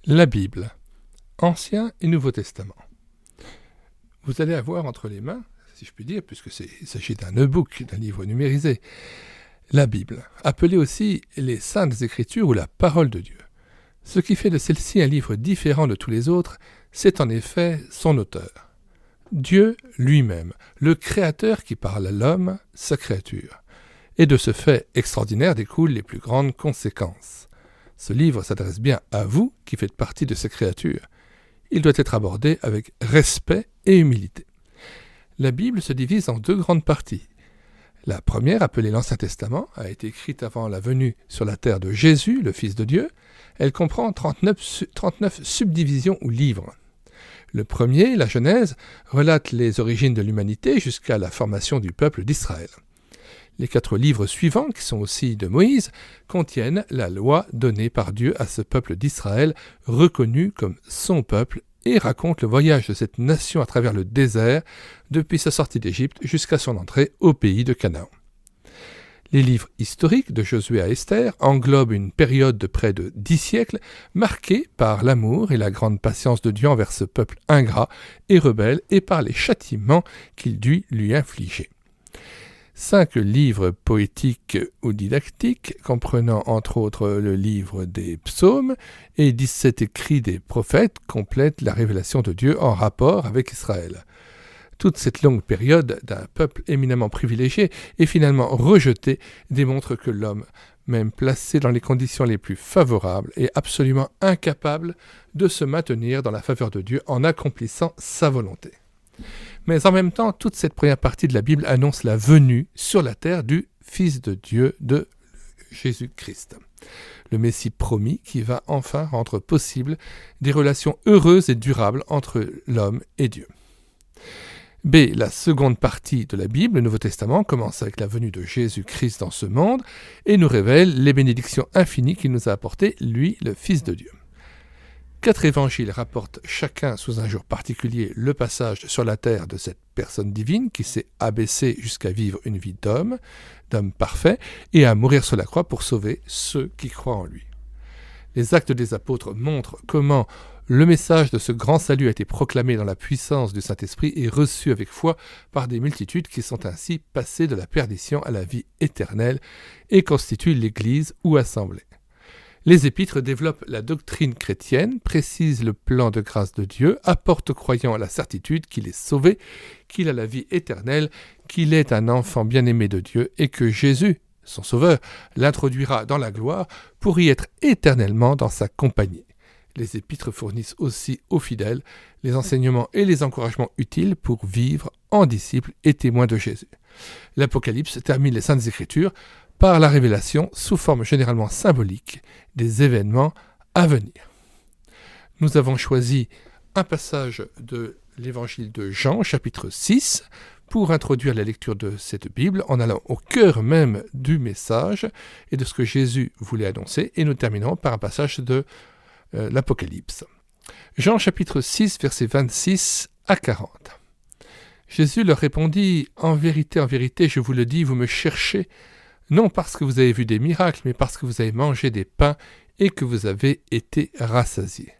La Bible, Ancien et Nouveau Testament. Vous allez avoir entre les mains, si je puis dire, il s'agit d'un e-book, d'un livre numérisé, la Bible, appelée aussi les Saintes Écritures ou la Parole de Dieu. Ce qui fait de celle-ci un livre différent de tous les autres, c'est en effet son auteur. Dieu lui-même, le Créateur qui parle à l'homme, sa créature. Et de ce fait extraordinaire découlent les plus grandes conséquences. Ce livre s'adresse bien à vous qui faites partie de ces créatures. Il doit être abordé avec respect et humilité. La Bible se divise en deux grandes parties. La première, appelée l'Ancien Testament, a été écrite avant la venue sur la terre de Jésus, le Fils de Dieu. Elle comprend 39 subdivisions ou livres. Le premier, la Genèse, relate les origines de l'humanité jusqu'à la formation du peuple d'Israël. Les 4 livres suivants, qui sont aussi de Moïse, contiennent la loi donnée par Dieu à ce peuple d'Israël, reconnu comme son peuple, et racontent le voyage de cette nation à travers le désert, depuis sa sortie d'Égypte jusqu'à son entrée au pays de Canaan. Les livres historiques, de Josué à Esther, englobent une période de près de 10 siècles, marquée par l'amour et la grande patience de Dieu envers ce peuple ingrat et rebelle, et par les châtiments qu'il dut lui infliger. 5 livres poétiques ou didactiques, comprenant entre autres le livre des psaumes, et 17 écrits des prophètes complètent la révélation de Dieu en rapport avec Israël. Toute cette longue période d'un peuple éminemment privilégié et finalement rejeté démontre que l'homme, même placé dans les conditions les plus favorables, est absolument incapable de se maintenir dans la faveur de Dieu en accomplissant sa volonté. Mais en même temps, toute cette première partie de la Bible annonce la venue sur la terre du Fils de Dieu, de Jésus-Christ, le Messie promis qui va enfin rendre possible des relations heureuses et durables entre l'homme et Dieu. B. La seconde partie de la Bible, le Nouveau Testament, commence avec la venue de Jésus-Christ dans ce monde et nous révèle les bénédictions infinies qu'il nous a apportées, lui, le Fils de Dieu. 4 évangiles rapportent chacun sous un jour particulier le passage sur la terre de cette personne divine qui s'est abaissée jusqu'à vivre une vie d'homme parfait, et à mourir sur la croix pour sauver ceux qui croient en lui. Les actes des apôtres montrent comment le message de ce grand salut a été proclamé dans la puissance du Saint-Esprit et reçu avec foi par des multitudes qui sont ainsi passées de la perdition à la vie éternelle et constituent l'Église ou assemblée. Les épîtres développent la doctrine chrétienne, précisent le plan de grâce de Dieu, apportent aux croyants la certitude qu'il est sauvé, qu'il a la vie éternelle, qu'il est un enfant bien-aimé de Dieu et que Jésus, son sauveur, l'introduira dans la gloire pour y être éternellement dans sa compagnie. Les épîtres fournissent aussi aux fidèles les enseignements et les encouragements utiles pour vivre en disciples et témoins de Jésus. L'Apocalypse termine les Saintes Écritures par la révélation, sous forme généralement symbolique, des événements à venir. Nous avons choisi un passage de l'évangile de Jean, chapitre 6, pour introduire la lecture de cette Bible en allant au cœur même du message et de ce que Jésus voulait annoncer, et nous terminerons par un passage de l'Apocalypse. Jean chapitre 6, versets 26 à 40. Jésus leur répondit, « En vérité, je vous le dis, vous me cherchez, non parce que vous avez vu des miracles, mais parce que vous avez mangé des pains et que vous avez été rassasiés.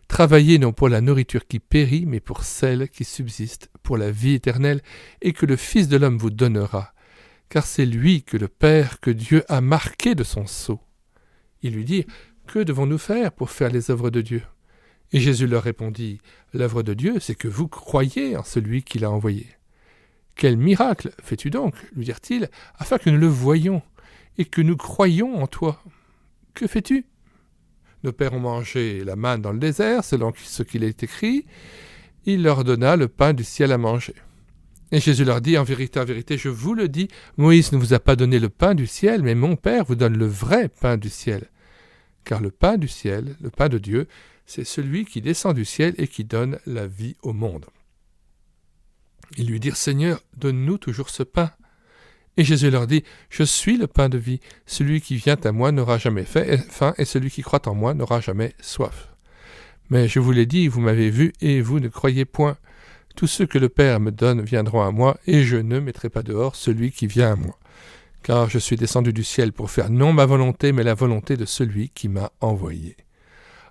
Travaillez non pour la nourriture qui périt, mais pour celle qui subsiste, pour la vie éternelle, et que le Fils de l'homme vous donnera, car c'est lui que le Père, que Dieu a marqué de son sceau. » Ils lui dirent, « Que devons-nous faire pour faire les œuvres de Dieu ?» Et Jésus leur répondit, « L'œuvre de Dieu, c'est que vous croyez en celui qui l'a envoyé. » « Quel miracle fais-tu donc, lui dirent-ils, afin que nous le voyions et que nous croyions en toi. Que fais-tu ? Nos pères ont mangé la manne dans le désert, selon ce qu'il est écrit. Il leur donna le pain du ciel à manger. Et Jésus leur dit, en vérité, je vous le dis, Moïse ne vous a pas donné le pain du ciel, mais mon Père vous donne le vrai pain du ciel. Car le pain du ciel, le pain de Dieu, c'est celui qui descend du ciel et qui donne la vie au monde. » Ils lui dirent, « Seigneur, donne-nous toujours ce pain. » Et Jésus leur dit, « Je suis le pain de vie. Celui qui vient à moi n'aura jamais faim, et celui qui croit en moi n'aura jamais soif. Mais je vous l'ai dit, vous m'avez vu, et vous ne croyez point. Tous ceux que le Père me donne viendront à moi, et je ne mettrai pas dehors celui qui vient à moi. Car je suis descendu du ciel pour faire non ma volonté, mais la volonté de celui qui m'a envoyé.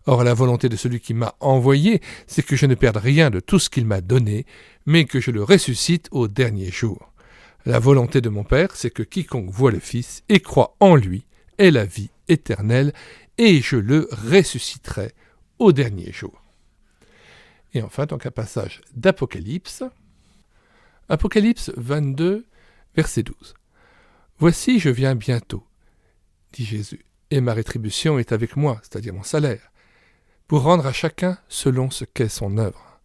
Or la volonté de celui qui m'a envoyé, c'est que je ne perde rien de tout ce qu'il m'a donné, mais que je le ressuscite au dernier jour. La volonté de mon Père, c'est que quiconque voit le Fils et croit en lui ait la vie éternelle, et je le ressusciterai au dernier jour. Et enfin, donc un passage d'Apocalypse. Apocalypse 22, verset 12. « Voici, je viens bientôt, dit Jésus, et ma rétribution est avec moi, c'est-à-dire mon salaire, pour rendre à chacun selon ce qu'est son œuvre.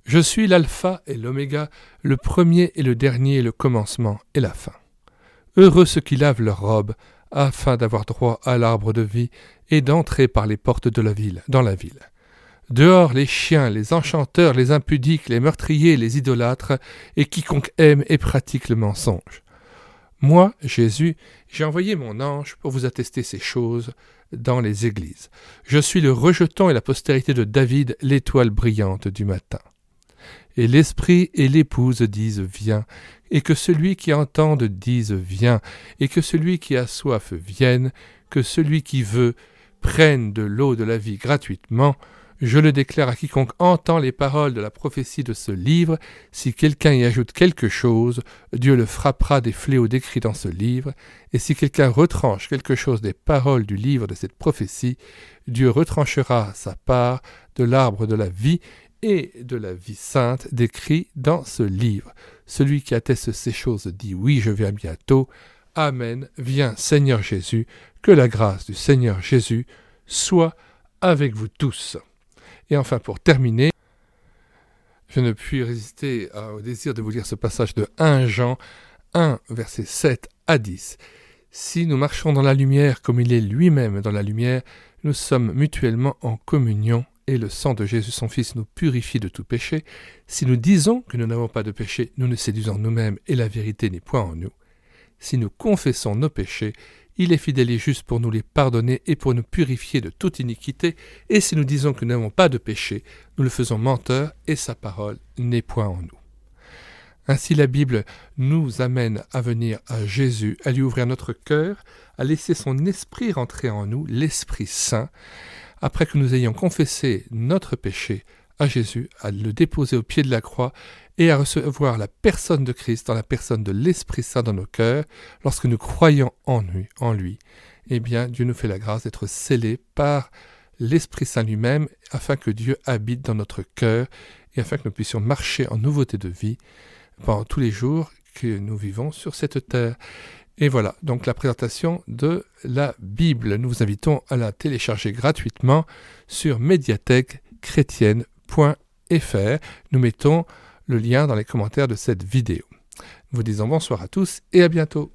Je suis l'alpha et l'oméga, le premier et le dernier, le commencement et la fin. Heureux ceux qui lavent leurs robes, afin d'avoir droit à l'arbre de vie et d'entrer par les portes de la ville, dans la ville. Dehors les chiens, les enchanteurs, les impudiques, les meurtriers, les idolâtres, et quiconque aime et pratique le mensonge. Moi, Jésus, j'ai envoyé mon ange pour vous attester ces choses dans les églises. Je suis le rejeton et la postérité de David, l'étoile brillante du matin. Et l'esprit et l'épouse disent « Viens », et que celui qui entende dise « Viens », et que celui qui a soif vienne, que celui qui veut prenne de l'eau de la vie gratuitement. Je le déclare à quiconque entend les paroles de la prophétie de ce livre. Si quelqu'un y ajoute quelque chose, Dieu le frappera des fléaux décrits dans ce livre. Et si quelqu'un retranche quelque chose des paroles du livre de cette prophétie, Dieu retranchera sa part de l'arbre de la vie et de la vie sainte décrits dans ce livre. Celui qui atteste ces choses dit « Oui, je viens bientôt. Amen. Viens, Seigneur Jésus. Que la grâce du Seigneur Jésus soit avec vous tous. » Et enfin, pour terminer, je ne puis résister au désir de vous lire ce passage de 1 Jean 1, versets 7 à 10. « Si nous marchons dans la lumière comme il est lui-même dans la lumière, nous sommes mutuellement en communion et le sang de Jésus son Fils nous purifie de tout péché. Si nous disons que nous n'avons pas de péché, nous nous séduisons nous-mêmes et la vérité n'est point en nous. Si nous confessons nos péchés, il est fidèle et juste pour nous les pardonner et pour nous purifier de toute iniquité. Et si nous disons que nous n'avons pas de péché, nous le faisons menteur et sa parole n'est point en nous. » Ainsi la Bible nous amène à venir à Jésus, à lui ouvrir notre cœur, à laisser son esprit rentrer en nous, l'Esprit Saint, après que nous ayons confessé notre péché à Jésus, à le déposer au pied de la croix et à recevoir la personne de Christ dans la personne de l'Esprit Saint dans nos cœurs. Lorsque nous croyons en lui, eh bien Dieu nous fait la grâce d'être scellés par l'Esprit Saint lui-même afin que Dieu habite dans notre cœur et afin que nous puissions marcher en nouveauté de vie pendant tous les jours que nous vivons sur cette terre. Et voilà, donc la présentation de la Bible. Nous vous invitons à la télécharger gratuitement sur médiathèquechrétienne.fr. Nous mettons le lien dans les commentaires de cette vidéo. Nous vous disons bonsoir à tous et à bientôt.